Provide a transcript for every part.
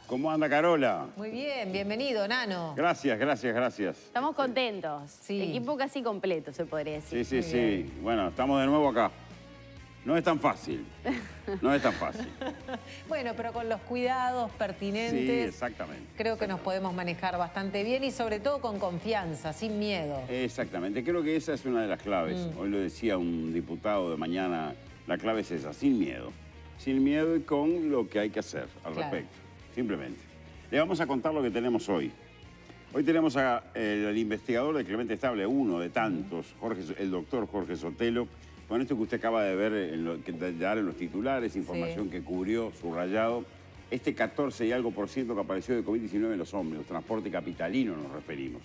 ¿Cómo anda, Carola? Muy bien, bienvenido, Nano. Gracias, gracias, gracias. Estamos contentos. Sí. Equipo casi completo, se podría decir. Sí, sí, sí. Bueno, estamos de nuevo acá. No es tan fácil. No es tan fácil. Bueno, pero con los cuidados pertinentes. Sí, exactamente. Creo que nos podemos manejar bastante bien y sobre todo con confianza, sin miedo. Exactamente. Creo que esa es una de las claves. Hoy lo decía un diputado de mañana, la clave es esa, sin miedo. Sin miedo y con lo que hay que hacer al respecto. Simplemente. Le vamos a contar lo que tenemos hoy. Hoy tenemos al investigador de Clemente Estable, uno de tantos, el doctor Jorge Sotelo, con esto que usted acaba de ver, de dar en los titulares, información que cubrió, subrayado, este 14 y algo % que apareció de COVID-19 en los ómnibus, transporte capitalino nos referimos,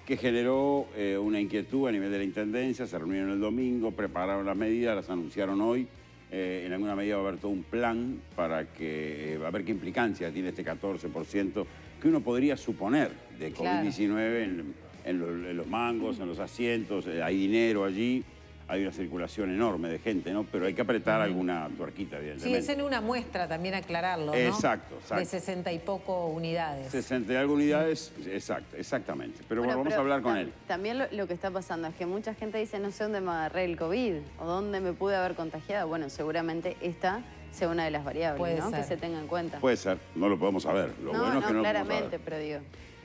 que generó una inquietud a nivel de la Intendencia, se reunieron el domingo, prepararon las medidas, las anunciaron hoy. En alguna medida va a haber todo un plan para que, a ver qué implicancia tiene este 14% que uno podría suponer de COVID-19 en los mangos, en los asientos, hay dinero allí, hay una circulación enorme de gente, ¿no? Pero hay que apretar alguna tuerquita, evidentemente. Sí, es en una muestra también aclararlo, ¿no? Exacto, exacto. De 60 y poco unidades. 60 y algo unidades, exactamente. Pero bueno, vamos a hablar con él. También lo que está pasando es que mucha gente dice, no sé dónde me agarré el COVID o dónde me pude haber contagiado. Bueno, seguramente esta sea una de las variables, ¿no? Que se tenga en cuenta. Puede ser, no lo podemos saber. Lo bueno es que no claramente, lo podemos saber. pero digo.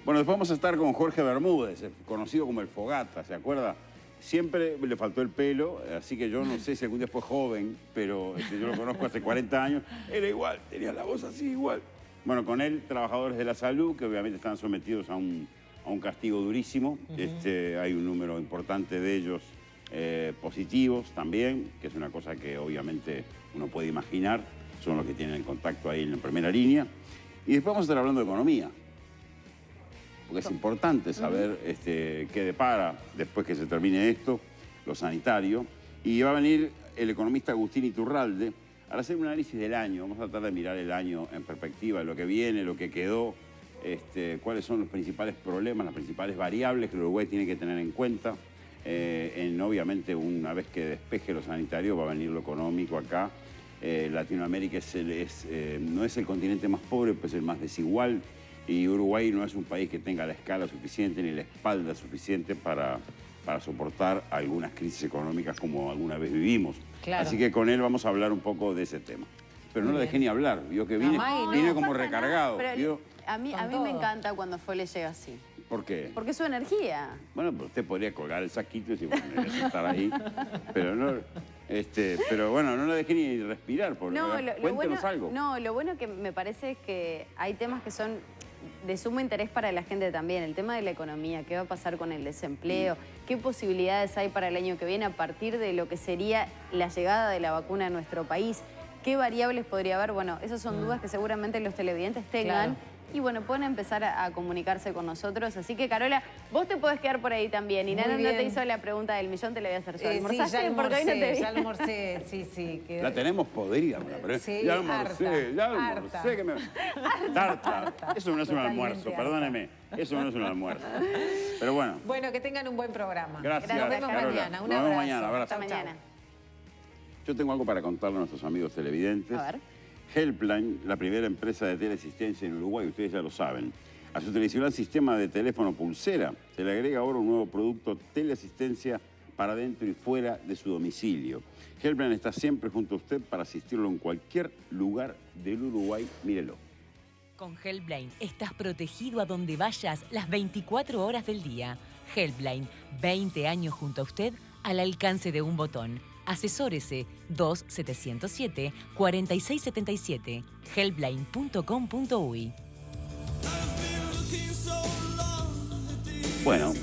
Bueno, después vamos a estar con Jorge Bermúdez, conocido como el Fogata, ¿se acuerda? Siempre le faltó el pelo, así que yo no sé si algún día fue joven, pero yo lo conozco hace 40 años. Era igual, tenía la voz así igual. Bueno, con él, trabajadores de la salud, que obviamente están sometidos a un castigo durísimo. Hay un número importante de ellos positivos también, que es una cosa que obviamente uno puede imaginar. Son los que tienen el contacto ahí en la primera línea. Y después vamos a estar hablando de economía. Porque es importante saber qué depara después que se termine esto, lo sanitario. Y va a venir el economista Agustín Iturralde a hacer un análisis del año. Vamos a tratar de mirar el año en perspectiva, lo que viene, lo que quedó, cuáles son los principales problemas, las principales variables que el Uruguay tiene que tener en cuenta. Obviamente, una vez que despeje lo sanitario, va a venir lo económico acá. Latinoamérica no es el continente más pobre, pues el más desigual. Y Uruguay no es un país que tenga la escala suficiente ni la espalda suficiente para soportar algunas crisis económicas como alguna vez vivimos. Claro. Así que con él vamos a hablar un poco de ese tema. Pero no lo dejé ni hablar, vio que vine como recargado. Pero a mí me encanta cuando Fole llega así. ¿Por qué? Porque es su energía. Bueno, pero usted podría colgar el saquito y decir, bueno, me voy a estar ahí. Pero no... pero bueno, no lo dejé ni respirar, porque cuéntenos algo. No, lo bueno que me parece es que hay temas que son de sumo interés para la gente también. El tema de la economía, qué va a pasar con el desempleo, qué posibilidades hay para el año que viene a partir de lo que sería la llegada de la vacuna a nuestro país, qué variables podría haber. Bueno, esas son dudas que seguramente los televidentes tengan. Y bueno, pueden empezar a comunicarse con nosotros. Así que, Carola, vos te podés quedar por ahí también. Y Nano no te hizo la pregunta del millón, te la voy a hacer yo. ¿Almorzaste? Sí, ya porque hoy no te vi. ya almorcé, sí. La tenemos podrida, pero sí, ya almorcé. Que me... Harta. Eso no es un almuerzo, perdóneme. Eso no es un almuerzo. Pero bueno. Bueno, que tengan un buen programa. Gracias, Nos vemos mañana. Un abrazo. Nos vemos mañana. Abrazo. Hasta mañana. Yo tengo algo para contarle a nuestros amigos televidentes. A ver. Helpline, la primera empresa de teleasistencia en Uruguay, ustedes ya lo saben. A su tradicional sistema de teléfono pulsera se le agrega ahora un nuevo producto, teleasistencia para dentro y fuera de su domicilio. Helpline está siempre junto a usted para asistirlo en cualquier lugar del Uruguay. Mírelo. Con Helpline estás protegido a donde vayas las 24 horas del día. Helpline, 20 años junto a usted al alcance de un botón. Asesórese 2707-4677, helpline.com.uy. Bueno,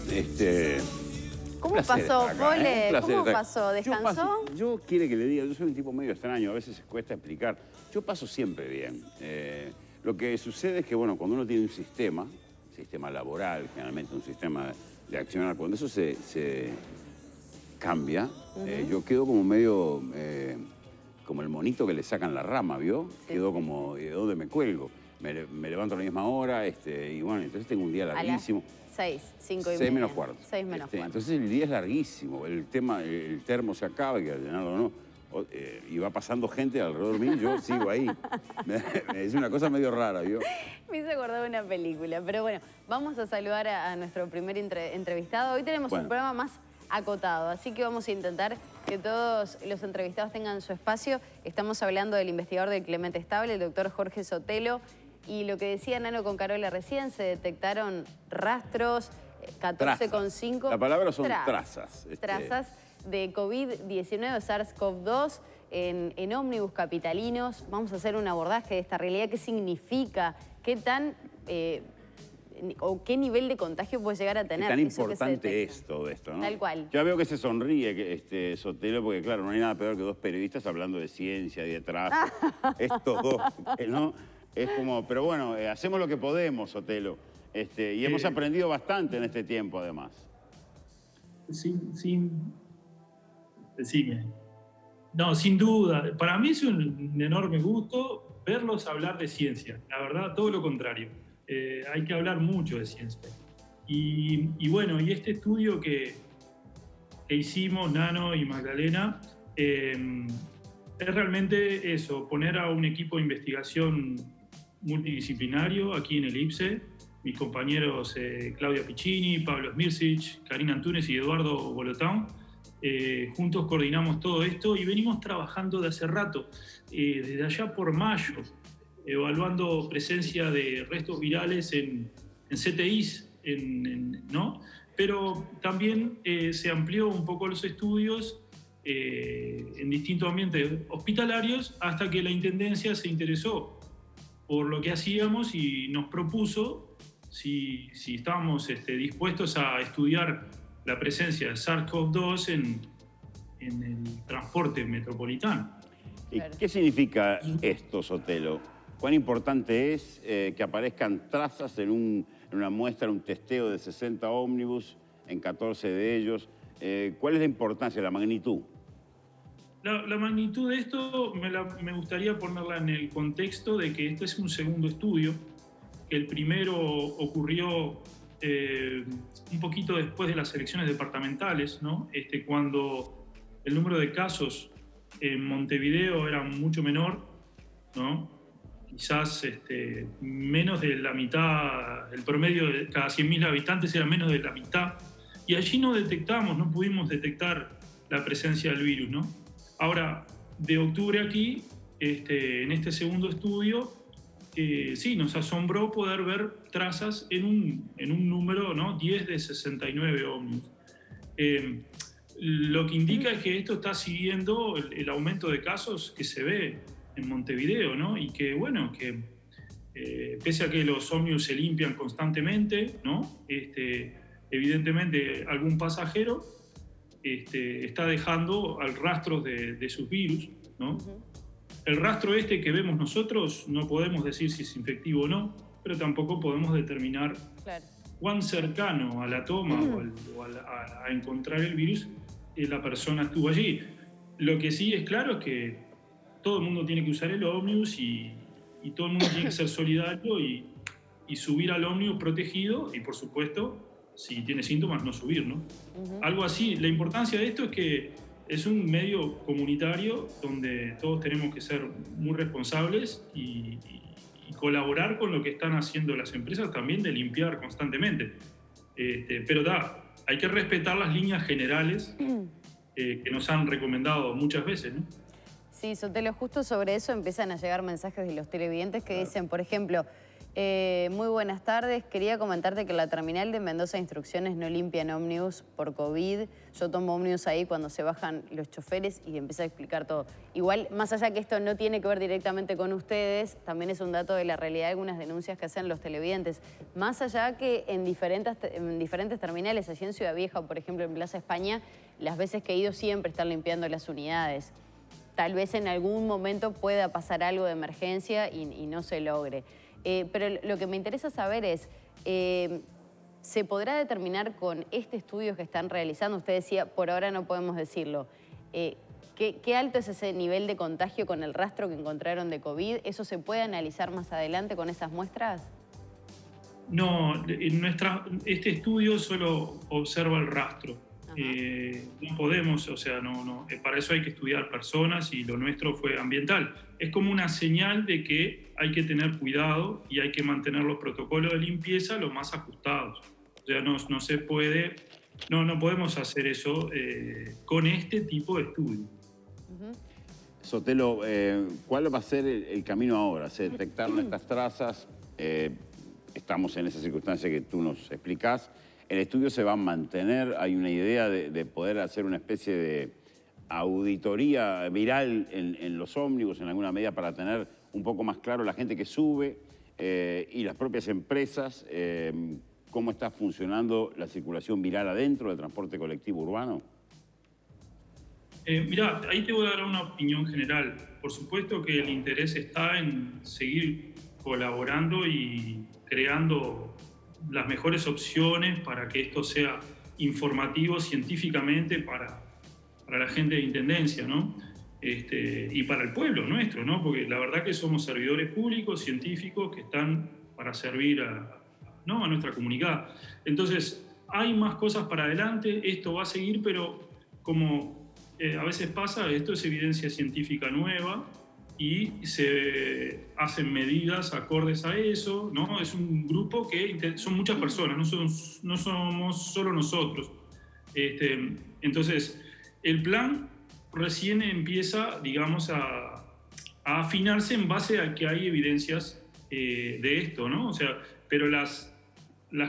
¿Cómo pasó, Fole? ¿Cómo pasó? ¿Descansó? Yo quiere que le diga, yo soy un tipo medio extraño, a veces cuesta explicar. Yo paso siempre bien. Lo que sucede es que, bueno, cuando uno tiene un sistema laboral, generalmente un sistema de accionar, cuando eso se cambia, yo quedo como medio, como el monito que le sacan la rama, ¿vio? Sí. Quedo como, ¿de dónde me cuelgo? Me levanto a la misma hora, y bueno, entonces tengo un día larguísimo. A las 5 y 6 menos cuarto. 6 menos cuarto. Entonces el día es larguísimo, el termo se acaba, hay que llenarlo o no. y va pasando gente alrededor mío y yo sigo ahí. Es una cosa medio rara, ¿vio? Me hizo acordar de una película, pero bueno, vamos a saludar a nuestro primer entrevistado. Hoy tenemos un programa más acotado, así que vamos a intentar que todos los entrevistados tengan su espacio. Estamos hablando del investigador del Clemente Estable, el doctor Jorge Sotelo, y lo que decía Nano con Carola recién, se detectaron rastros, 14,5... La palabra son trazas. Trazas de COVID-19 o SARS-CoV-2 en ómnibus capitalinos. Vamos a hacer un abordaje de esta realidad, qué significa, qué tan... o qué nivel de contagio puede llegar a tener. Tan importante es todo esto, ¿no? Tal cual. Ya veo que se sonríe Sotelo, porque claro, no hay nada peor que dos periodistas hablando de ciencia y de trazas. Estos dos, ¿no? Es como, pero bueno, hacemos lo que podemos, Sotelo. Y hemos aprendido bastante en este tiempo, además. Decime. No, sin duda. Para mí es un enorme gusto verlos hablar de ciencia. La verdad, todo lo contrario. Hay que hablar mucho de ciencia. Y bueno, y este estudio que hicimos, Nano y Magdalena, es realmente eso, poner a un equipo de investigación multidisciplinario aquí en el IPSE, mis compañeros Claudia Piccini, Pablo Smircic, Karina Antunes y Eduardo Bolotán. Juntos coordinamos todo esto y venimos trabajando de hace rato, desde allá por mayo, evaluando presencia de restos virales en CTIs, ¿no? Pero también se amplió un poco los estudios en distintos ambientes hospitalarios hasta que la Intendencia se interesó por lo que hacíamos y nos propuso si estábamos dispuestos a estudiar la presencia de SARS-CoV-2 en el transporte metropolitano. ¿Y qué significa esto, Sotelo? ¿Cuán importante es que aparezcan trazas en una muestra, un testeo de 60 ómnibus, en 14 de ellos? ¿Cuál es la importancia, la magnitud? La magnitud de esto me gustaría ponerla en el contexto de que este es un segundo estudio, que el primero ocurrió un poquito después de las elecciones departamentales, ¿no? Cuando el número de casos en Montevideo era mucho menor, ¿no? Quizás menos de la mitad, el promedio de cada 100.000 habitantes era menos de la mitad, y allí no pudimos detectar la presencia del virus, ¿no? Ahora, de octubre aquí, en este segundo estudio, sí, nos asombró poder ver trazas en un número, ¿no? 10 de 69 ómnibus. Lo que indica es que esto está siguiendo el aumento de casos que se ve en Montevideo, ¿no? Y que, bueno, que pese a que los ómnibus se limpian constantemente, ¿no? Evidentemente algún pasajero está dejando al rastro de sus virus, ¿no? El rastro que vemos nosotros no podemos decir si es infectivo o no, pero tampoco podemos determinar cuán cercano a la toma o a encontrar el virus la persona estuvo allí. Lo que sí es claro es que todo el mundo tiene que usar el ómnibus y todo el mundo tiene que ser solidario y subir al ómnibus protegido y, por supuesto, si tiene síntomas, no subir, ¿no? Algo así. La importancia de esto es que es un medio comunitario donde todos tenemos que ser muy responsables y colaborar con lo que están haciendo las empresas también de limpiar constantemente. Pero hay que respetar las líneas generales que nos han recomendado muchas veces, ¿no? Sí, Sotelo, justo sobre eso empiezan a llegar mensajes de los televidentes que dicen, por ejemplo, muy buenas tardes, quería comentarte que la terminal de Mendoza Instrucciones no limpian ómnibus por COVID. Yo tomo ómnibus ahí cuando se bajan los choferes y empieza a explicar todo. Igual, más allá que esto no tiene que ver directamente con ustedes, también es un dato de la realidad de algunas denuncias que hacen los televidentes. Más allá que en diferentes terminales, allí en Ciudad Vieja o por ejemplo en Plaza España, las veces que he ido siempre están limpiando las unidades. Tal vez en algún momento pueda pasar algo de emergencia y no se logre. Pero lo que me interesa saber es, ¿se podrá determinar con este estudio que están realizando? Usted decía, por ahora no podemos decirlo. ¿Qué alto es ese nivel de contagio con el rastro que encontraron de COVID? ¿Eso se puede analizar más adelante con esas muestras? No, este estudio solo observa el rastro. No podemos, o sea, para eso hay que estudiar personas y lo nuestro fue ambiental. Es como una señal de que hay que tener cuidado y hay que mantener los protocolos de limpieza lo más ajustados. O sea, no se puede, no podemos hacer eso con este tipo de estudio. Sotelo, ¿cuál va a ser el camino ahora? ¿Se detectaron estas trazas? Estamos en esa circunstancia que tú nos explicás. ¿El estudio se va a mantener? ¿Hay una idea de poder hacer una especie de auditoría viral en los ómnibus en alguna medida para tener un poco más claro la gente que sube y las propias empresas? ¿Cómo está funcionando la circulación viral adentro del transporte colectivo urbano? Mirá, ahí te voy a dar una opinión general. Por supuesto que el interés está en seguir colaborando y creando las mejores opciones para que esto sea informativo científicamente para la gente de Intendencia, ¿no? Y para el pueblo nuestro, ¿no? Porque la verdad que somos servidores públicos, científicos, que están para servir a nuestra comunidad. Entonces, hay más cosas para adelante, esto va a seguir, pero como a veces pasa, esto es evidencia científica nueva y se hacen medidas acordes a eso, ¿no? Es un grupo que son muchas personas, no somos solo nosotros. Entonces, el plan recién empieza, digamos, a afinarse en base a que hay evidencias de esto, ¿no? O sea, pero las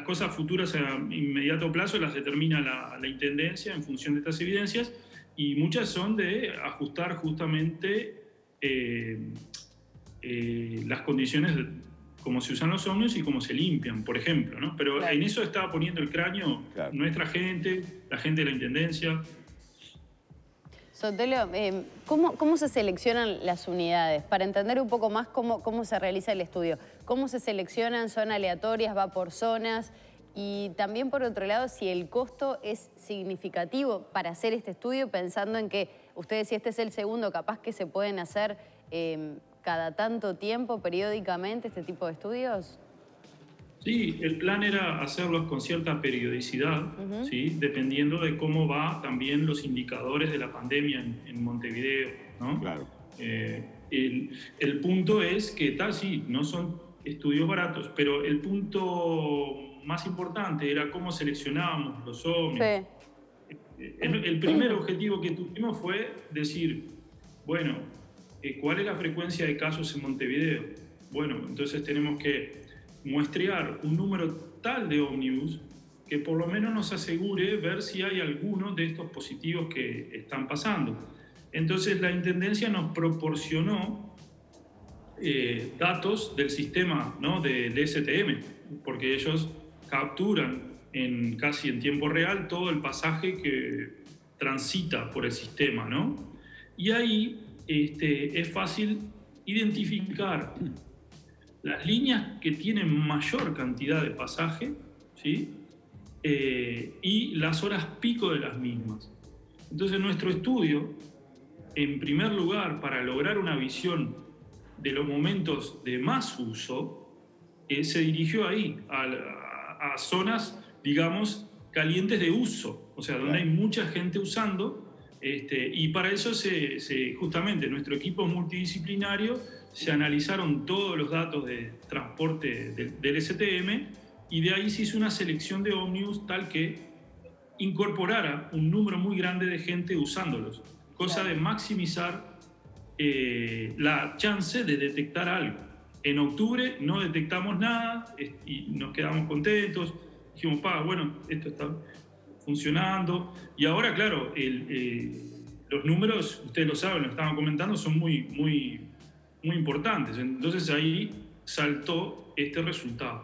cosas futuras a inmediato plazo las determina la Intendencia en función de estas evidencias y muchas son de ajustar justamente las condiciones de cómo se usan los ómnibus y cómo se limpian, por ejemplo, ¿no? Pero claro, en eso está poniendo el cráneo nuestra gente, la gente de la Intendencia. Sotelo, ¿cómo se seleccionan las unidades? Para entender un poco más cómo se realiza el estudio. ¿Cómo se seleccionan? ¿Son aleatorias? ¿Va por zonas? Y también, por otro lado, si el costo es significativo para hacer este estudio, pensando en que ustedes, si este es el segundo, capaz que se pueden hacer cada tanto tiempo, periódicamente, este tipo de estudios. Sí, el plan era hacerlos con cierta periodicidad, ¿sí? Dependiendo de cómo va también los indicadores de la pandemia en Montevideo, ¿no? Claro. El punto es que sí, no son estudios baratos, pero el punto más importante era cómo seleccionábamos los ómnibus. Sí. El primer objetivo que tuvimos fue decir, bueno, ¿cuál es la frecuencia de casos en Montevideo? Bueno, entonces tenemos que muestrear un número tal de ómnibus que por lo menos nos asegure ver si hay alguno de estos positivos que están pasando. Entonces la Intendencia nos proporcionó datos del sistema, ¿no? del STM, porque ellos capturan casi en tiempo real todo el pasaje que transita por el sistema, ¿no? Y ahí es fácil identificar las líneas que tienen mayor cantidad de pasaje, ¿sí? Y las horas pico de las mismas. Entonces nuestro estudio, en primer lugar, para lograr una visión de los momentos de más uso, se dirigió ahí, a zonas, digamos, calientes de uso, o sea, donde hay mucha gente usando, y para eso justamente nuestro equipo multidisciplinario se analizaron todos los datos de transporte del STM y de ahí se hizo una selección de ómnibus tal que incorporara un número muy grande de gente usándolos, cosa de maximizar la chance de detectar algo. En octubre no detectamos nada y nos quedamos contentos. Dijimos, bueno, esto está funcionando. Y ahora, claro, los números, ustedes lo saben, lo estaban comentando, son muy importantes. Entonces ahí saltó este resultado.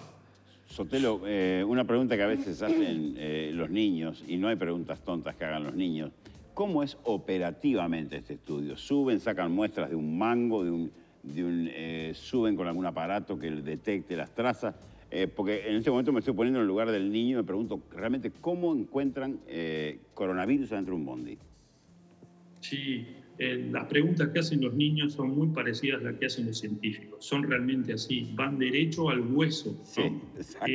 Sotelo, una pregunta que a veces hacen los niños, y no hay preguntas tontas que hagan los niños. ¿Cómo es operativamente este estudio? ¿Suben, sacan muestras de un mango, suben con algún aparato que detecte las trazas? Porque en este momento me estoy poniendo en el lugar del niño y me pregunto realmente cómo encuentran coronavirus dentro de un bondi. Sí, las preguntas que hacen los niños son muy parecidas a las que hacen los científicos. Son realmente así, van derecho al hueso, ¿no? Sí, exacto.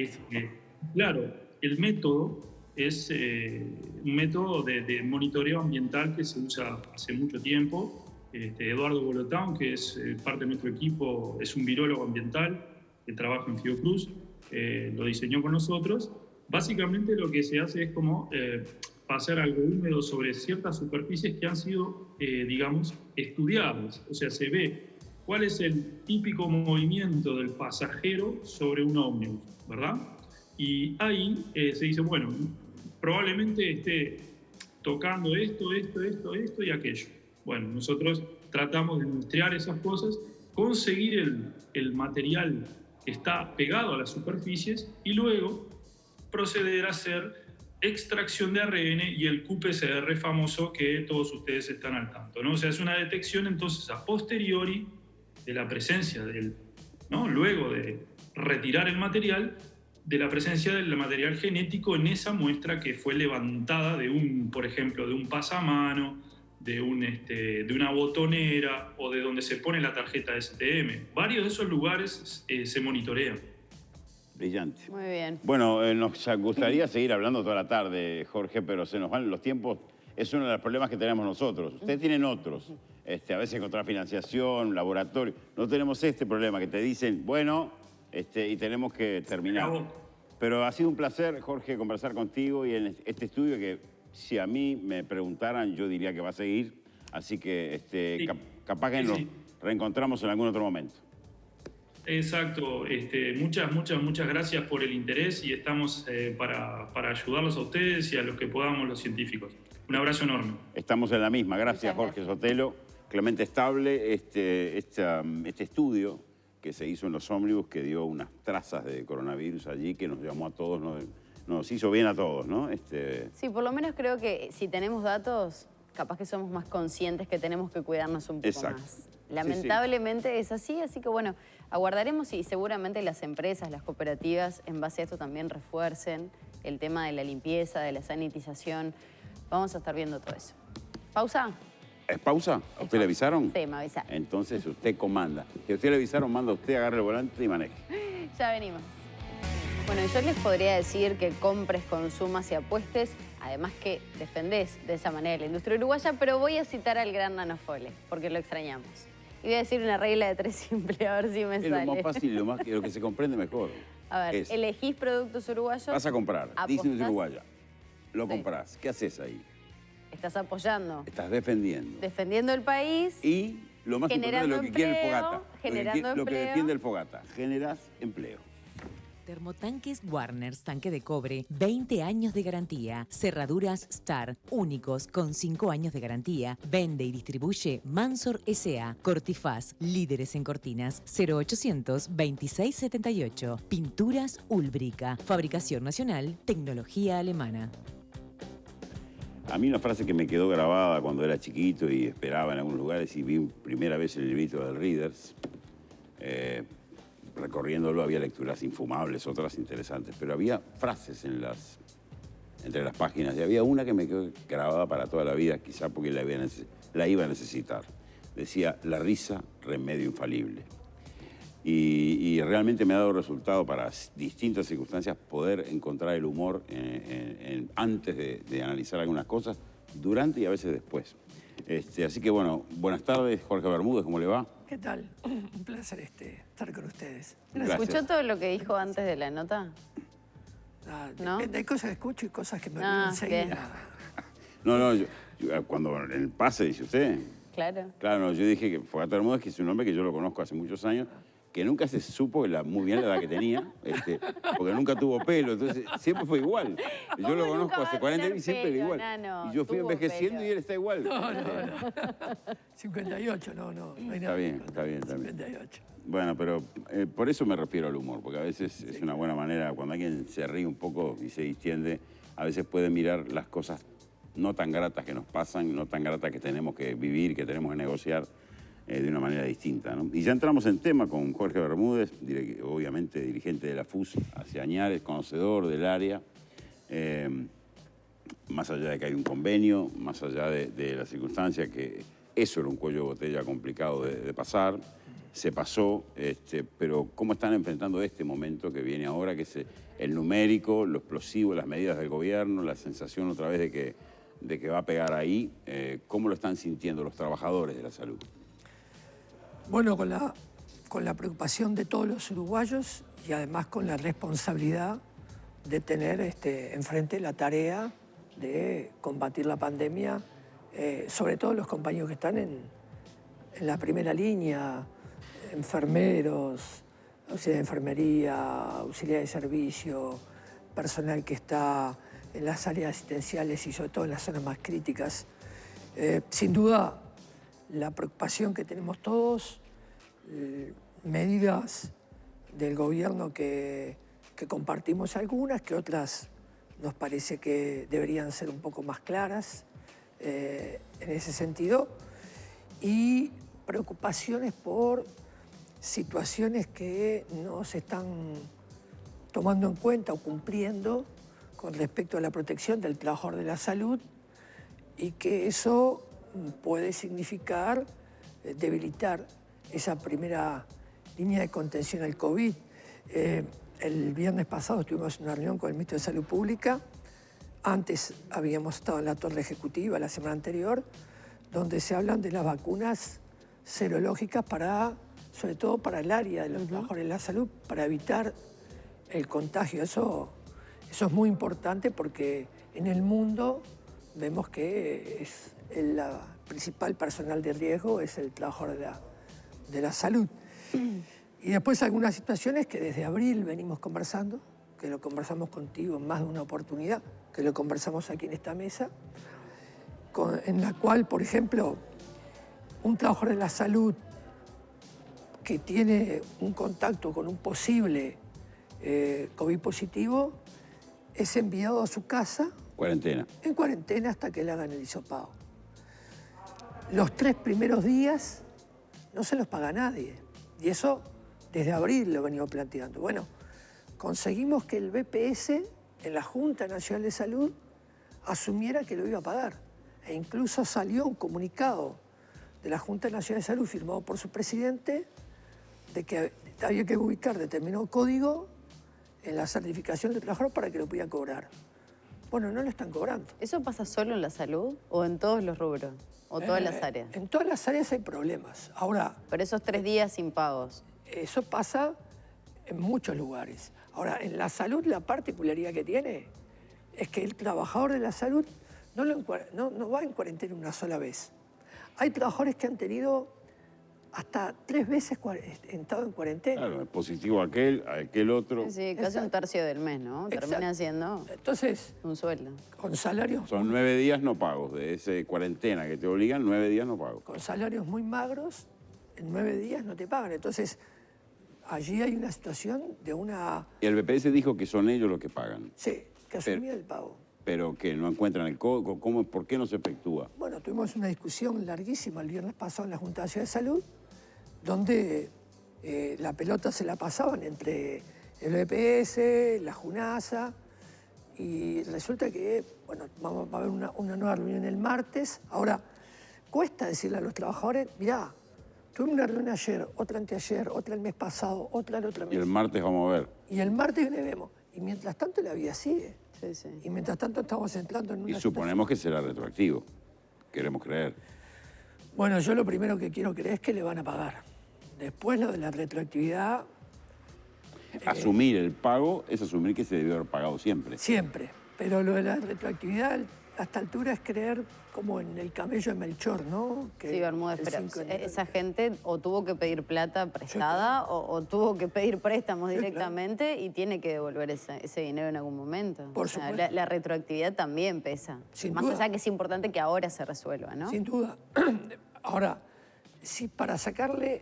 Claro, el método es un método de monitoreo ambiental que se usa hace mucho tiempo. Eduardo Bolotán, que es parte de nuestro equipo, es un virólogo ambiental que trabaja en Fiocruz, lo diseñó con nosotros. Básicamente lo que se hace es como pasar algo húmedo sobre ciertas superficies que han sido, digamos, estudiadas. O sea, se ve cuál es el típico movimiento del pasajero sobre un ómnibus, ¿verdad? Y ahí se dice, bueno, probablemente esté tocando esto y aquello. Bueno, nosotros tratamos de muestrear esas cosas, conseguir el material que está pegado a las superficies y luego proceder a hacer extracción de ARN y el qPCR famoso que todos ustedes están al tanto, ¿no? O sea, es una detección entonces a posteriori de la presencia ¿no? Luego de retirar el material, de la presencia del material genético en esa muestra que fue levantada por ejemplo, de un pasamano, de una botonera o de donde se pone la tarjeta STM. Varios de esos lugares se monitorean. Brillante. Muy bien. Bueno, nos gustaría seguir hablando toda la tarde, Jorge, pero se nos van los tiempos. Es uno de los problemas que tenemos nosotros. Ustedes tienen otros. A veces encontrar financiación, laboratorio. No tenemos este problema que te dicen, bueno, y tenemos que terminar. Pero ha sido un placer, Jorge, conversar contigo y en este estudio que si a mí me preguntaran, yo diría que va a seguir. Así que sí. Capaz que nos reencontramos en algún otro momento. Exacto. Muchas gracias por el interés y estamos para ayudarlos a ustedes y a los que podamos, los científicos. Un abrazo enorme. Estamos en la misma. Gracias, Jorge Sotelo. Clemente Estable, este estudio que se hizo en los ómnibus, que dio unas trazas de coronavirus allí, que nos llamó a todos, nos hizo bien a todos, ¿no? Sí, por lo menos creo que si tenemos datos, capaz que somos más conscientes que tenemos que cuidarnos un poco más. Lamentablemente es así, así que bueno, aguardaremos y seguramente las empresas, las cooperativas, en base a esto también refuercen el tema de la limpieza, de la sanitización. Vamos a estar viendo todo eso. ¿Pausa? ¿Es pausa? ¿A usted le avisaron? Sí, me avisaron. Entonces usted comanda. Si a usted le avisaron, manda usted, agarre el volante y maneje. Ya venimos. Bueno, yo les podría decir que compres, consumas y apuestes, además que defendés de esa manera la industria uruguaya, pero voy a citar al gran Nano Fole, porque lo extrañamos. Y voy a decir una regla de 3 simple, a ver si me sale. Es lo más fácil, lo que se comprende mejor. A ver, elegís productos uruguayos. Vas a comprar, Disney Uruguaya. Lo comprás. ¿Qué haces ahí? Estás apoyando. Estás defendiendo. Defendiendo el país. Y lo más importante, lo que quiere el Fogata. Generando lo que defiende el Fogata. Generas empleo. Termotanques Warners, tanque de cobre, 20 años de garantía. Cerraduras Star, únicos con 5 años de garantía. Vende y distribuye Mansor S.A. Cortifaz, líderes en cortinas, 0800 2678. Pinturas Ulbrica, fabricación nacional, tecnología alemana. A mí una frase que me quedó grabada cuando era chiquito y esperaba en algunos lugares y vi primera vez el librito del Readers, recorriéndolo había lecturas infumables, otras interesantes, pero había frases entre las páginas y había una que me quedó grabada para toda la vida, quizá porque la iba a necesitar. Decía, la risa, remedio infalible. Y realmente me ha dado resultado para distintas circunstancias poder encontrar el humor antes de analizar algunas cosas, durante y a veces después. Así que bueno, buenas tardes, Jorge Bermúdez, ¿cómo le va? ¿Qué tal? Un placer estar con ustedes. Gracias. ¿Escuchó todo lo que dijo antes de la nota? ¿No? Hay cosas que escucho y cosas que me olvido enseguida. No, yo, cuando en el pase, dice usted. Claro. Claro, no, yo dije que Fogata Bermúdez, que es un hombre que yo lo conozco hace muchos años, que nunca se supo muy bien la edad que tenía, porque nunca tuvo pelo, entonces siempre fue igual. Yo lo conozco hace 40 años y siempre era igual. Nano, y yo fui envejeciendo y él está igual. No. 58, no hay nada. Está bien. 58. Bueno, pero por eso me refiero al humor, porque a veces es una buena manera, cuando alguien se ríe un poco y se distiende, a veces puede mirar las cosas no tan gratas que nos pasan, no tan gratas que tenemos que vivir, que tenemos que negociar, de una manera distinta, ¿no? Y ya entramos en tema con Jorge Bermúdez, obviamente dirigente de la FUS hace Añares, conocedor del área, más allá de que hay un convenio, más allá de la circunstancia que eso era un cuello de botella complicado de pasar, se pasó, pero ¿cómo están enfrentando este momento que viene ahora, que es el numérico, lo explosivo, las medidas del gobierno, la sensación otra vez de que va a pegar ahí? ¿Cómo lo están sintiendo los trabajadores de la salud? Bueno, con la preocupación de todos los uruguayos y además con la responsabilidad de tener enfrente la tarea de combatir la pandemia, sobre todo los compañeros que están en la primera línea, enfermeros, auxiliar de enfermería, auxiliar de servicio, personal que está en las áreas asistenciales y sobre todo en las zonas más críticas. Sin duda, la preocupación que tenemos todos, medidas del gobierno que compartimos algunas, que otras nos parece que deberían ser un poco más claras en ese sentido, y preocupaciones por situaciones que no se están tomando en cuenta o cumpliendo con respecto a la protección del trabajador de la salud, y que eso puede significar debilitar esa primera línea de contención al COVID. El viernes pasado estuvimos en una reunión con el ministro de Salud Pública. Antes habíamos estado en la torre ejecutiva la semana anterior, donde se hablan de las vacunas serológicas sobre todo para el área de los trabajadores de la salud, para evitar el contagio. Eso es muy importante porque en el mundo vemos que el principal personal de riesgo es el trabajador de la salud. Y después algunas situaciones que desde abril venimos conversando, que lo conversamos contigo en más de una oportunidad, que lo conversamos aquí en esta mesa, en la cual, por ejemplo, un trabajador de la salud que tiene un contacto con un posible COVID positivo es enviado a su casa en cuarentena hasta que le hagan el hisopado. Los 3 primeros días no se los paga nadie, y eso desde abril lo venimos planteando. Bueno, conseguimos que el BPS en la Junta Nacional de Salud asumiera que lo iba a pagar, e incluso salió un comunicado de la Junta Nacional de Salud firmado por su presidente de que había que ubicar determinado código en la certificación del trabajador para que lo pudiera cobrar. Bueno, no lo están cobrando. ¿Eso pasa solo en la salud o en todos los rubros? ¿O todas las áreas? En todas las áreas hay problemas. Ahora, pero esos 3 días sin pagos. Eso pasa en muchos lugares. Ahora, en la salud la particularidad que tiene es que el trabajador de la salud no va en cuarentena una sola vez. Hay trabajadores que han tenido hasta 3 veces estado en cuarentena. Claro, es positivo aquel otro. Sí, casi un tercio del mes, ¿no? Termina siendo un sueldo. Con salarios... Son 9 días no pagos, de ese cuarentena que te obligan, 9 días no pagos. Con salarios muy magros, en 9 días no te pagan. Entonces, allí hay una situación de una... Y el BPS dijo que son ellos los que pagan. Sí, que asumía el pago. Pero que no encuentran el código, ¿por qué no se efectúa? Bueno, tuvimos una discusión larguísima el viernes pasado en la Junta Nacional de Salud, donde la pelota se la pasaban entre el BPS, la JUNASA, y resulta que, bueno, va a haber una nueva reunión el martes. Ahora, cuesta decirle a los trabajadores, mirá, tuve una reunión ayer, otra anteayer, otra el mes pasado, otra el otro mes. Y el martes vamos a ver. Y el martes le vemos. Y mientras tanto la vida sigue. Sí, sí. Y mientras tanto estamos entrando en una... Y suponemos que será retroactivo. Queremos creer. Bueno, yo lo primero que quiero creer es que le van a pagar. Después lo de la retroactividad... Asumir el pago es asumir que se debió haber pagado siempre. Siempre. Pero lo de la retroactividad a esta altura es creer como en el camello de Melchor, ¿no? Que sí, Bermúdez, pero esa gente o tuvo que pedir plata prestada o tuvo que pedir préstamos directamente, claro, y tiene que devolver ese dinero en algún momento. Por supuesto. La retroactividad también pesa. Sin Más duda. allá que es importante que ahora se resuelva, ¿no? Sin duda. Ahora, si para sacarle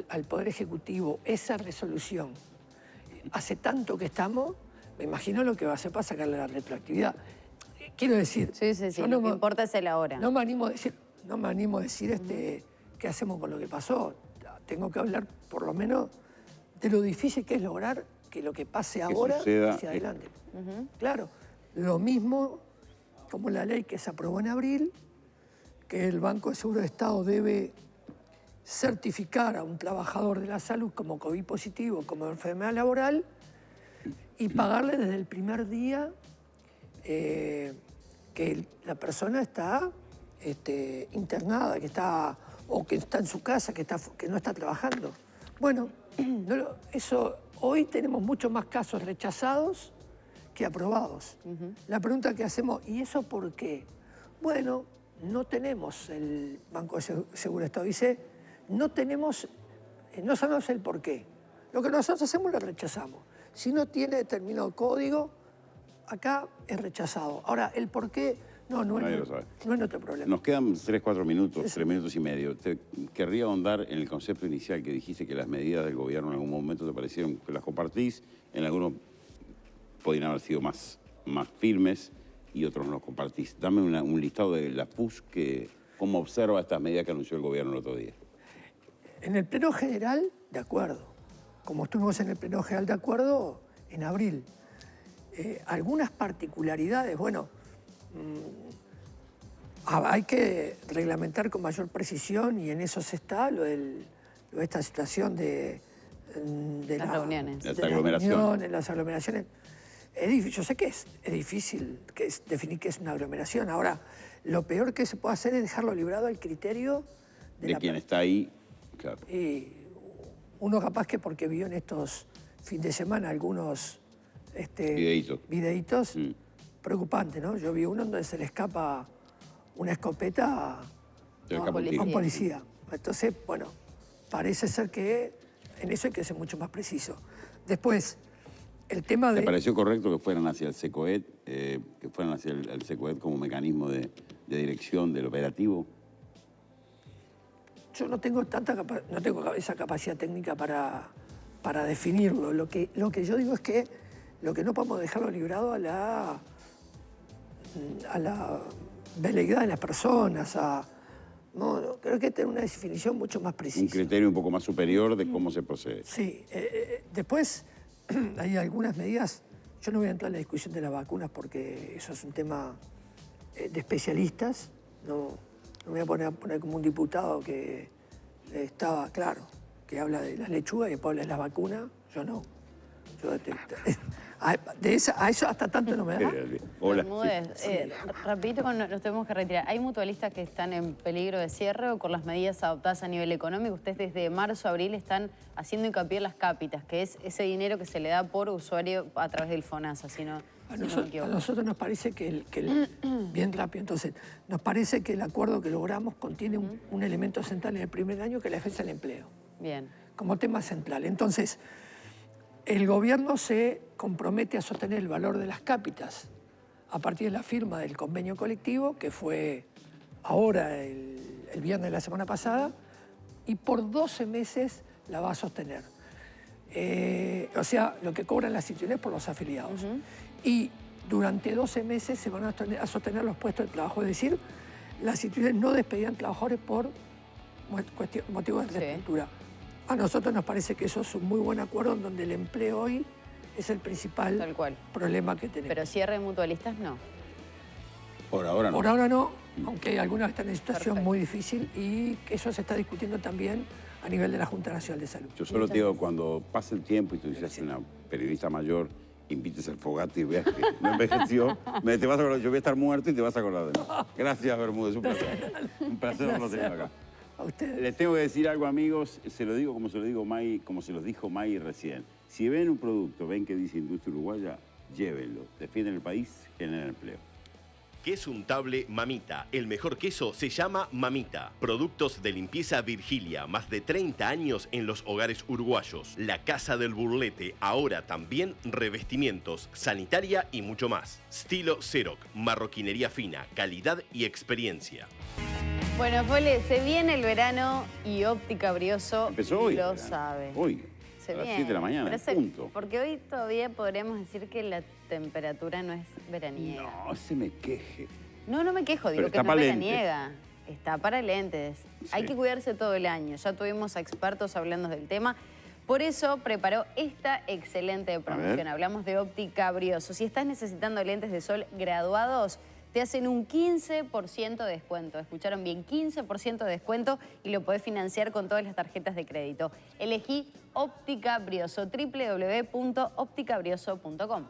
al Poder Ejecutivo esa resolución hace tanto que estamos, me imagino lo que va a hacer para sacarle la retroactividad. Quiero decir... Sí, lo que importa es el ahora. No me animo a decir qué hacemos con lo que pasó. Tengo que hablar, por lo menos, de lo difícil que es lograr que lo que pase ahora hacia adelante. Claro, lo mismo como la ley que se aprobó en abril, que el Banco de Seguro de Estado debe certificar a un trabajador de la salud como COVID positivo, como enfermedad laboral, y pagarle desde el primer día que la persona está internada, o que está en su casa, que no está trabajando. Bueno, eso hoy tenemos muchos más casos rechazados que aprobados. La pregunta que hacemos, ¿y eso por qué? Bueno, no tenemos el Banco de Seguro de Estado. Dice, no sabemos el por qué. Lo que nosotros hacemos lo rechazamos. Si no tiene determinado código, acá es rechazado. Ahora, el por qué, no es nuestro problema. Nos quedan 3, 4 minutos, 3 minutos y medio. Te querría ahondar en el concepto inicial que dijiste que las medidas del gobierno en algún momento te parecieron que las compartís, en algunos podrían haber sido más firmes y otros no los compartís. Dame un listado de la PUS cómo observa estas medidas que anunció el gobierno el otro día. En el pleno general, de acuerdo. Como estuvimos en el pleno general de acuerdo en abril. Algunas particularidades, bueno, hay que reglamentar con mayor precisión y en eso se está lo de esta situación de las reuniones. Las aglomeraciones. Las aglomeraciones. Yo sé que es difícil definir qué es una aglomeración. Ahora, lo peor que se puede hacer es dejarlo librado al criterio de quien está ahí, claro. Y uno capaz que porque vio en estos fines de semana algunos videitos preocupantes, ¿no? Yo vi uno donde se le escapa una escopeta a un policía. Entonces, bueno, parece ser que en eso hay que ser mucho más preciso. Después, el tema de... ¿Te pareció correcto que fueran hacia el SECOED, el SECOED como mecanismo de dirección del operativo? Yo no tengo esa capacidad técnica para definirlo. Lo que yo digo es que lo que no podemos dejarlo librado a la veleidad de las personas, creo que hay que tener una definición mucho más precisa. Un criterio un poco más superior de cómo se procede. Sí. Después hay algunas medidas. Yo no voy a entrar en la discusión de las vacunas porque eso es un tema de especialistas. No me voy a poner como un diputado que estaba claro, que habla de las lechugas y después habla de las vacunas. Yo no. A eso hasta tanto no me da. Hola. Rapidito, nos tenemos que retirar. ¿Hay mutualistas que están en peligro de cierre o con las medidas adoptadas a nivel económico? Ustedes desde marzo, abril están haciendo hincapié en las cápitas, que es ese dinero que se le da por usuario a través del FONASA, a nosotros nos parece bien rápido, entonces, nos parece que el acuerdo que logramos contiene un elemento central en el primer año, que es la defensa del empleo. Bien. Como tema central. Entonces, el gobierno se compromete a sostener el valor de las cápitas a partir de la firma del convenio colectivo, que fue ahora el viernes de la semana pasada, y por 12 meses la va a sostener. O sea, lo que cobran las instituciones por los afiliados. Y durante 12 meses se van a sostener los puestos de trabajo. Es decir, las instituciones no despedían trabajadores por motivos de reestructura. A nosotros nos parece que eso es un muy buen acuerdo en donde el empleo hoy es el principal problema que tenemos. Pero cierre de mutualistas no. Por ahora no. Por ahora no, aunque algunas están en situación muy difícil y que eso se está discutiendo también a nivel de la Junta Nacional de Salud. Yo solo te digo, cuando pase el tiempo y tú dices una periodista mayor, invites al Fogata y veas que no envejeció, te vas a acordar, yo voy a estar muerto y te vas a acordar de mí. Gracias, Bermúdez, un placer. Un placer haberlo tenido acá. A ustedes. Les tengo que decir algo, amigos, se lo digo como se lo digo May, como se los dijo May recién. Si ven un producto, ven que dice Industria Uruguaya, llévenlo. Defienden el país, generan empleo. Queso untable Mamita. El mejor queso se llama Mamita. Productos de limpieza Virgilia. Más de 30 años en los hogares uruguayos. La Casa del Burlete. Ahora también revestimientos, sanitaria y mucho más. Estilo Xerox. Marroquinería fina. Calidad y experiencia. Bueno, Pole, se viene el verano y Óptica Brioso empezó hoy, lo sabe. Hoy, se a las viene. 7 de la mañana, punto. Porque hoy todavía podríamos decir que la temperatura no es veraniega. No, se me queje. No me quejo, digo que no es veraniega. Está para lentes. Sí. Hay que cuidarse todo el año. Ya tuvimos a expertos hablando del tema. Por eso preparó esta excelente promoción. Hablamos de Óptica Brioso. Si estás necesitando lentes de sol graduados, te hacen un 15% de descuento. Escucharon bien, 15% de descuento y lo podés financiar con todas las tarjetas de crédito. Elegí Óptica Brioso, www.opticabrioso.com.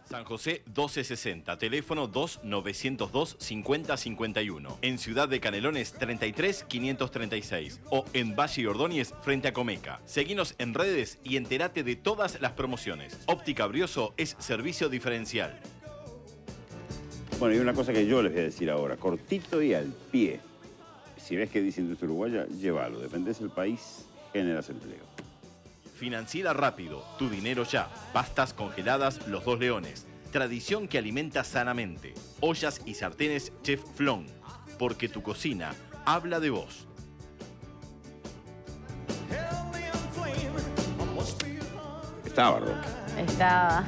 San José 1260, teléfono 2902-5051. En Ciudad de Canelones 33-536 o en Valle y Ordóñez frente a Comeca. Seguinos en redes y entérate de todas las promociones. Óptica Brioso es servicio diferencial. Bueno, y una cosa que yo les voy a decir ahora, cortito y al pie. Si ves que dice industria uruguaya, llévalo. Defendés el país, generas empleo. Financiera rápido, tu dinero ya. Pastas congeladas Los Dos Leones. Tradición que alimenta sanamente. Ollas y sartenes Chef Flon. Porque tu cocina habla de vos. Estaba Roque. Estaba.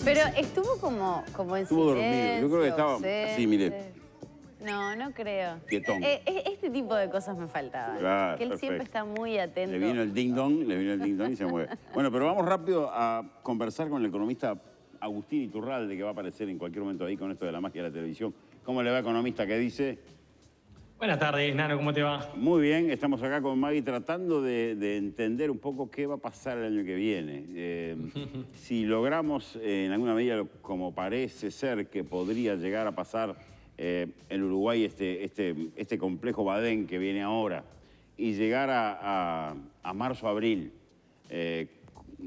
Pero estuvo como en Estuvo dormido. silencio, Yo creo que estaba ausente. así, mire. No creo. Quietón. Este tipo de cosas me faltaban. Claro, que él siempre perfecto. está muy atento. Le vino el ding dong y se mueve. Bueno, pero vamos rápido a conversar con el economista Agustín Iturralde, que va a aparecer en cualquier momento ahí con esto de la magia de la televisión. ¿Cómo le va, economista? ¿Qué dice? Buenas tardes, Nano, ¿cómo te va? Muy bien, estamos acá con Maggie tratando de entender un poco qué va a pasar el año que viene. Si logramos en alguna medida, como parece ser que podría llegar a pasar en Uruguay este complejo Badén que viene ahora y llegar a marzo, abril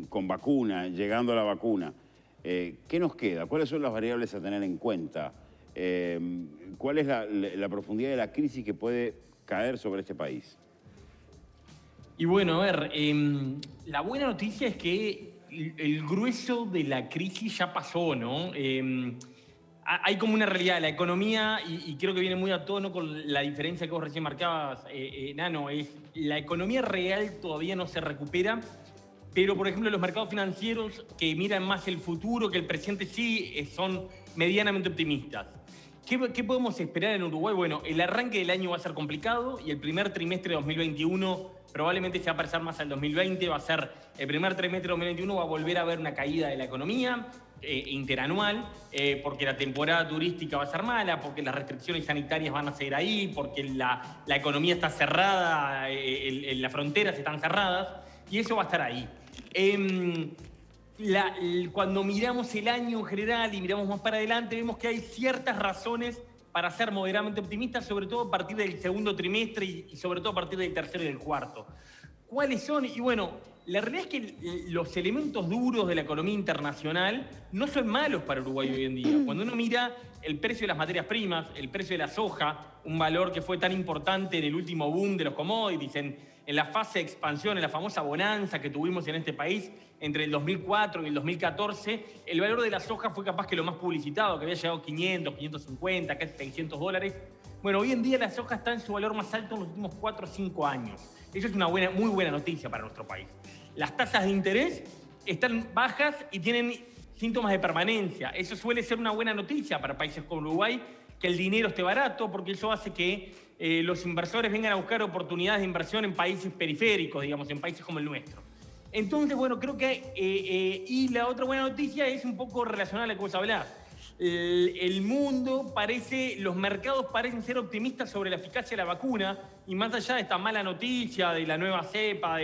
con vacuna, llegando a la vacuna, ¿qué nos queda? ¿Cuáles son las variables a tener en cuenta? ¿Cuál es la profundidad de la crisis que puede caer sobre este país? Y bueno, a ver, la buena noticia es que el grueso de la crisis ya pasó, ¿no? Hay como una realidad, la economía, y creo que viene muy a tono con la diferencia que vos recién marcabas, Nano, es la economía real todavía no se recupera, pero por ejemplo los mercados financieros que miran más el futuro que el presente sí son medianamente optimistas. ¿Qué podemos esperar en Uruguay? Bueno, el arranque del año va a ser complicado y el primer trimestre de 2021 probablemente se va a parecer más al 2020, va a ser el primer trimestre de 2021 va a volver a haber una caída de la economía interanual, porque la temporada turística va a ser mala, porque las restricciones sanitarias van a seguir ahí, porque la economía está cerrada, las fronteras están cerradas y eso va a estar ahí. Cuando miramos el año en general y miramos más para adelante, vemos que hay ciertas razones para ser moderadamente optimistas, sobre todo a partir del segundo trimestre y sobre todo a partir del tercero y del cuarto. ¿Cuáles son? Y bueno, la realidad es que los elementos duros de la economía internacional no son malos para Uruguay hoy en día. Cuando uno mira el precio de las materias primas, el precio de la soja, un valor que fue tan importante en el último boom de los commodities, en la fase de expansión, en la famosa bonanza que tuvimos en este país entre el 2004 y el 2014, el valor de la soja fue capaz que lo más publicitado, que había llegado a 500, 550, casi $600. Bueno, hoy en día la soja está en su valor más alto en los últimos 4 o 5 años. Eso es una muy buena noticia para nuestro país. Las tasas de interés están bajas y tienen síntomas de permanencia. Eso suele ser una buena noticia para países como Uruguay, que el dinero esté barato, porque eso hace que los inversores vengan a buscar oportunidades de inversión en países periféricos, digamos, en países como el nuestro. Entonces, bueno, creo que... y la otra buena noticia es un poco relacionada a la que vos hablás. El mundo los mercados parecen ser optimistas sobre la eficacia de la vacuna, y más allá de esta mala noticia, de la nueva cepa,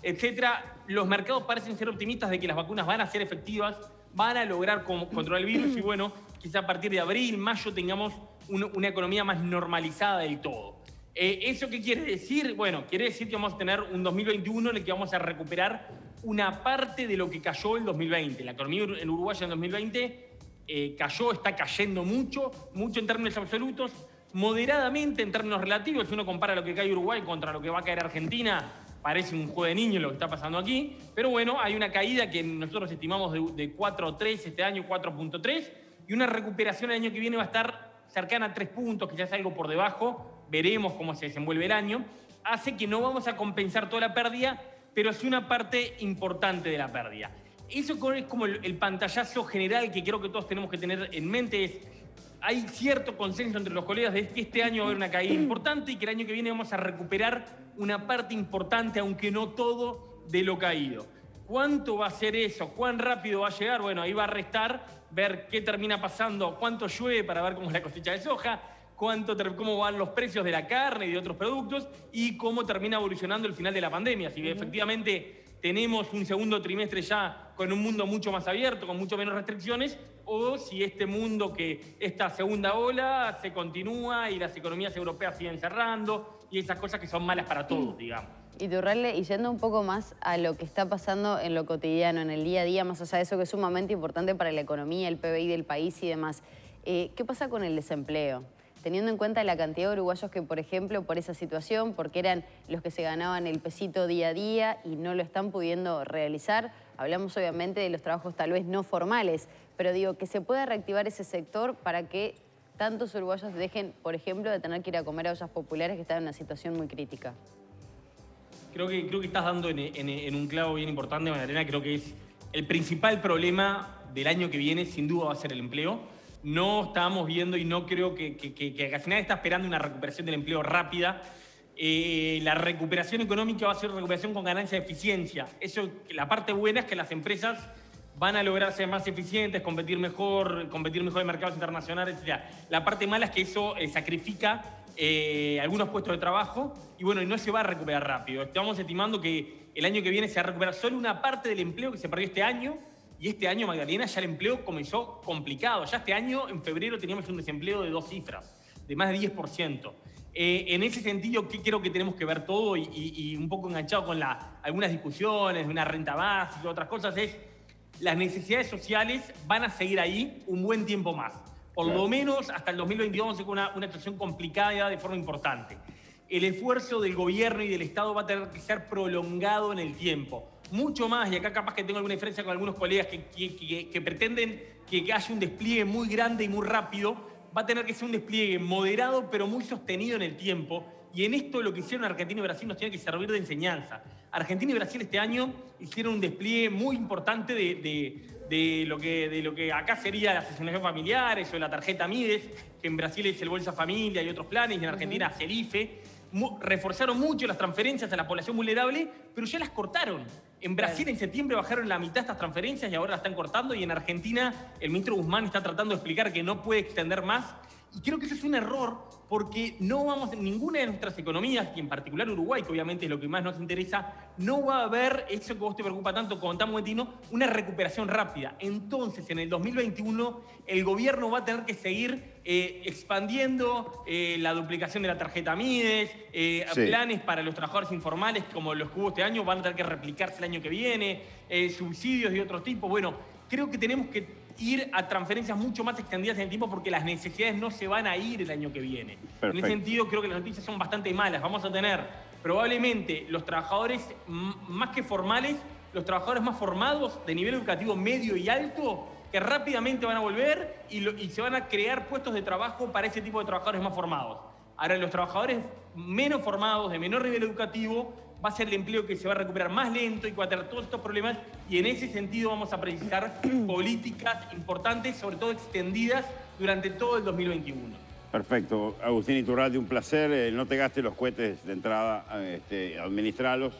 etcétera, los mercados parecen ser optimistas de que las vacunas van a ser efectivas, van a lograr controlar el virus, y bueno, quizá a partir de abril, mayo tengamos una economía más normalizada del todo. ¿Eso qué quiere decir? Bueno, quiere decir que vamos a tener un 2021 en el que vamos a recuperar una parte de lo que cayó el 2020. La economía en Uruguay en 2020 está cayendo mucho en términos absolutos, moderadamente en términos relativos. Si uno compara lo que cae Uruguay contra lo que va a caer Argentina, parece un juego de niños lo que está pasando aquí. Pero bueno, hay una caída que nosotros estimamos de 4,3 este año, 4,3, y una recuperación el año que viene va a estar cercana a 3 puntos, quizás algo por debajo. Veremos cómo se desenvuelve el año. Hace que no vamos a compensar toda la pérdida, pero sí una parte importante de la pérdida. Eso es como el pantallazo general que creo que todos tenemos que tener en mente. Hay cierto consenso entre los colegas de que este año va a haber una caída importante y que el año que viene vamos a recuperar una parte importante, aunque no todo, de lo caído. ¿Cuánto va a ser eso? ¿Cuán rápido va a llegar? Bueno, ahí va a restar, ver qué termina pasando, cuánto llueve para ver cómo es la cosecha de soja, cómo van los precios de la carne y de otros productos y cómo termina evolucionando el final de la pandemia. Si efectivamente tenemos un segundo trimestre ya con un mundo mucho más abierto, con mucho menos restricciones, o si esta segunda ola se continúa y las economías europeas siguen cerrando y esas cosas que son malas para todos, digamos. Iturralde, y yendo un poco más a lo que está pasando en lo cotidiano, en el día a día, más allá de eso que es sumamente importante para la economía, el PBI del país y demás, ¿qué pasa con el desempleo? Teniendo en cuenta la cantidad de uruguayos que, por ejemplo, por esa situación, porque eran los que se ganaban el pesito día a día y no lo están pudiendo realizar, hablamos obviamente de los trabajos tal vez no formales, pero digo, que se pueda reactivar ese sector para que tantos uruguayos dejen, por ejemplo, de tener que ir a comer a ollas populares que están en una situación muy crítica. Creo que estás dando en un clavo bien importante, Magdalena. Creo que es el principal problema del año que viene, sin duda va a ser el empleo. No estamos viendo y no creo que al final está esperando una recuperación del empleo rápida. La recuperación económica va a ser recuperación con ganancia de eficiencia. La parte buena es que las empresas van a lograr ser más eficientes, competir mejor en mercados internacionales, etc. La parte mala es que eso sacrifica algunos puestos de trabajo y bueno, no se va a recuperar rápido. Estamos estimando que el año que viene se va a recuperar solo una parte del empleo que se perdió este año y este año, Magdalena, ya el empleo comenzó complicado. Ya este año, en febrero, teníamos un desempleo de 2 cifras, de más de 10%. En ese sentido, ¿qué creo que tenemos que ver todo y un poco enganchado con algunas discusiones de una renta básica y otras cosas es las necesidades sociales van a seguir ahí un buen tiempo más. Por lo menos hasta el 2022 vamos a tener una situación complicada de forma importante. El esfuerzo del gobierno y del Estado va a tener que ser prolongado en el tiempo. Mucho más, y acá capaz que tengo alguna diferencia con algunos colegas que pretenden que haya un despliegue muy grande y muy rápido, va a tener que ser un despliegue moderado pero muy sostenido en el tiempo. Y en esto lo que hicieron Argentina y Brasil nos tiene que servir de enseñanza. Argentina y Brasil este año hicieron un despliegue muy importante de lo que acá sería la asignación familiares o la tarjeta Mides, que en Brasil es el Bolsa Familia y otros planes, y en Argentina es el IFE. Reforzaron mucho las transferencias a la población vulnerable, pero ya las cortaron. En Brasil en septiembre bajaron la mitad estas transferencias y ahora las están cortando, y en Argentina el ministro Guzmán está tratando de explicar que no puede extender más. Y creo que eso es un error porque no vamos en ninguna de nuestras economías, y en particular Uruguay, que obviamente es lo que más nos interesa, no va a haber, eso que vos te preocupa tanto con tan momentino, una recuperación rápida. Entonces, en el 2021, el gobierno va a tener que seguir expandiendo la duplicación de la tarjeta Mides, planes para los trabajadores informales como los que hubo este año, van a tener que replicarse el año que viene, subsidios de otro tipo. Bueno, creo que tenemos que ir a transferencias mucho más extendidas en el tiempo porque las necesidades no se van a ir el año que viene. Perfecto. En ese sentido, creo que las noticias son bastante malas. Vamos a tener probablemente los trabajadores más que formales, los trabajadores más formados de nivel educativo medio y alto, que rápidamente van a volver y se van a crear puestos de trabajo para ese tipo de trabajadores más formados. Ahora, los trabajadores menos formados, de menor nivel educativo, va a ser el empleo que se va a recuperar más lento y va a tener todos estos problemas, y en ese sentido vamos a precisar políticas importantes, sobre todo extendidas durante todo el 2021. Perfecto. Agustín Iturralde, un placer. No te gastes los cohetes de entrada, administralos.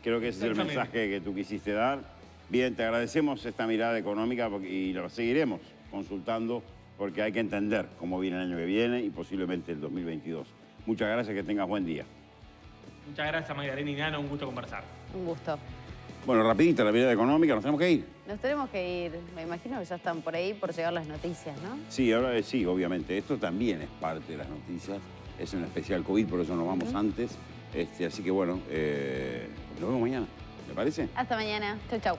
Creo que ese es el mensaje que tú quisiste dar. Bien, te agradecemos esta mirada económica y lo seguiremos consultando porque hay que entender cómo viene el año que viene y posiblemente el 2022. Muchas gracias, que tengas buen día. Muchas gracias, Magdalena y Nano, un gusto conversar. Un gusto. Bueno, rapidito, la mirada económica, nos tenemos que ir. Nos tenemos que ir. Me imagino que ya están por ahí por llegar las noticias, ¿no? Sí, ahora sí, obviamente. Esto también es parte de las noticias. Es un especial COVID, por eso nos vamos antes. Así que bueno, nos vemos mañana. ¿Te parece? Hasta mañana. Chau, chau.